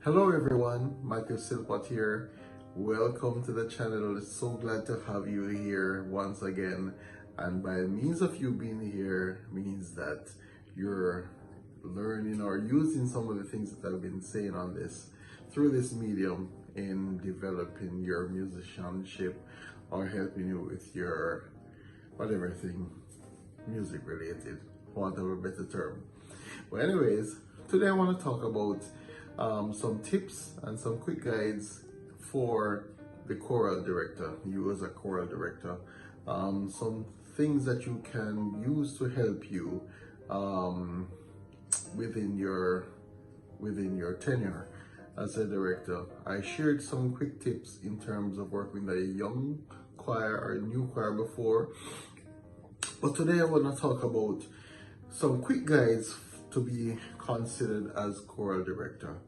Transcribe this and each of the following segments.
Hello everyone, Michael Silpot here. Welcome to the channel. So glad to have you here once again. And by means of you being here means that you're learning or using some of the things that I've been saying on this through this medium in developing your musicianship or helping you with your whatever thing music related, want of a better term. But anyways, today I want to talk about some tips and some quick guides for the choral director, you as a choral director. Some things that you can use to help you within your tenure as a director. I shared some quick tips in terms of working with a young choir or a new choir before, but today I want to talk about some quick guides to be considered as choral director.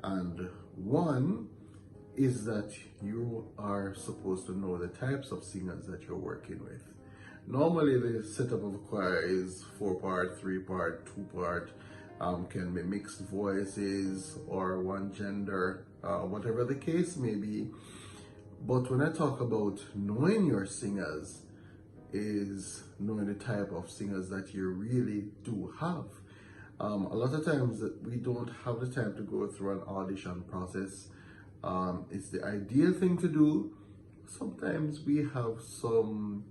And one is that you are supposed to know the types of singers that you're working with. Normally the setup of a choir is 4-part, 3-part, 2-part, can be mixed voices or one gender, whatever the case may be. But when I talk about knowing your singers, is knowing the type of singers that you really do have. A lot of times we don't have the time to go through an audition process. It's the ideal thing to do. Sometimes we have some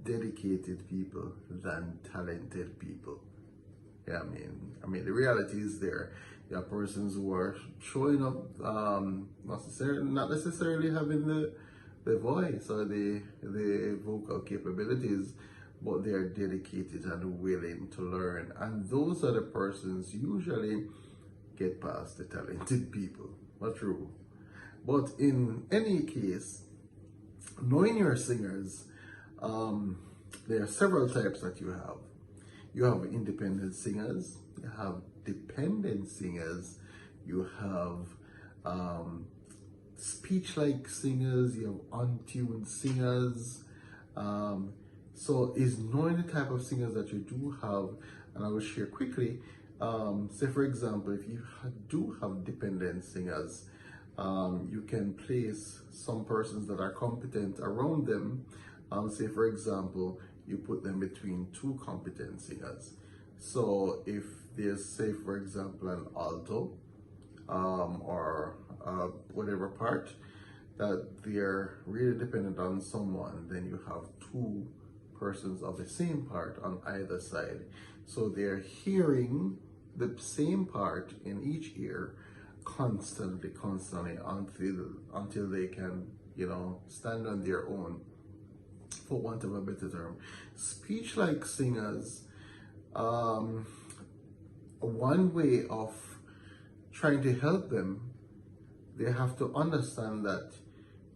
dedicated people than talented people. Yeah, I mean the reality is there. There are persons who are showing up, not necessarily having the voice or the vocal capabilities, but they are dedicated and willing to learn. And those are the persons usually get past the talented people. Not true. But in any case, knowing your singers, there are several types that you have. You have independent singers, you have dependent singers, you have speech-like singers, you have untuned singers. So is knowing the type of singers that you do have, and I will share quickly. Say for example, if you do have dependent singers, you can place some persons that are competent around them. Say for example, you put them between two competent singers. So if there's, say for example, an alto or whatever part that they're really dependent on someone, then you have two persons of the same part on either side. So they're hearing the same part in each ear constantly until they can, stand on their own, for want of a better term. Speech-like singers, one way of trying to help them, they have to understand that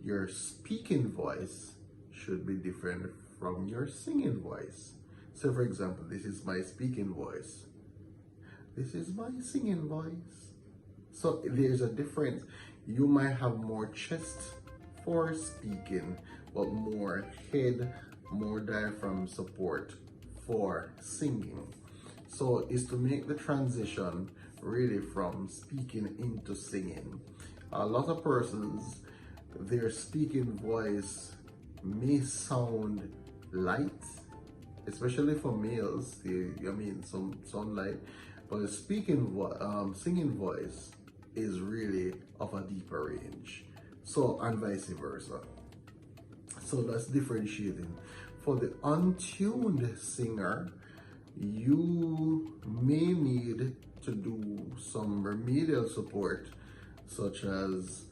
your speaking voice should be different from your singing voice. So for example, this is my speaking voice. This is my singing voice. So there's a difference. You might have more chest for speaking, but more head, more diaphragm support for singing. So it's to make the transition really from speaking into singing. A lot of persons, their speaking voice may sound light, especially for males. Some sound light, but the singing voice is really of a deeper range. So, and vice versa. So that's differentiating. For the untuned singer, you may need to do some remedial support, such as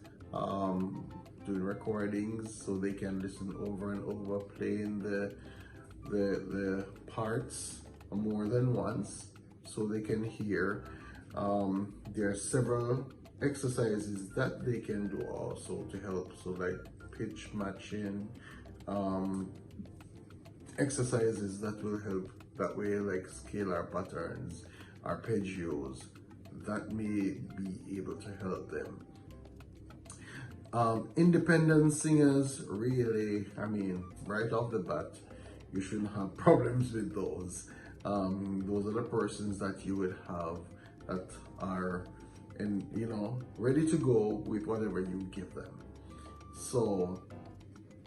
doing recordings so they can listen over and over, playing the parts more than once so they can hear. There are several exercises that they can do also to help, so like pitch matching, exercises that will help that way, like scalar patterns, arpeggios, that may be able to help them. Independent singers, really, right off the bat, you shouldn't have problems with those. Those are the persons that you would have that are and ready to go with whatever you give them. So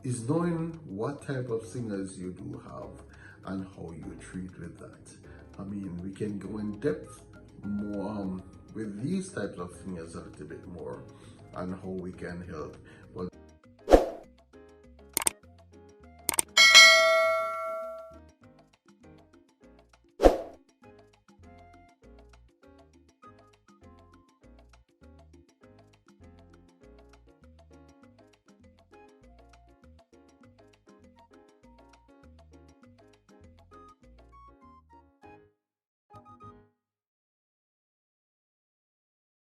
is knowing what type of singers you do have and how you treat with that. I mean, we can go in depth more with these types of singers a little bit more, and how we can help.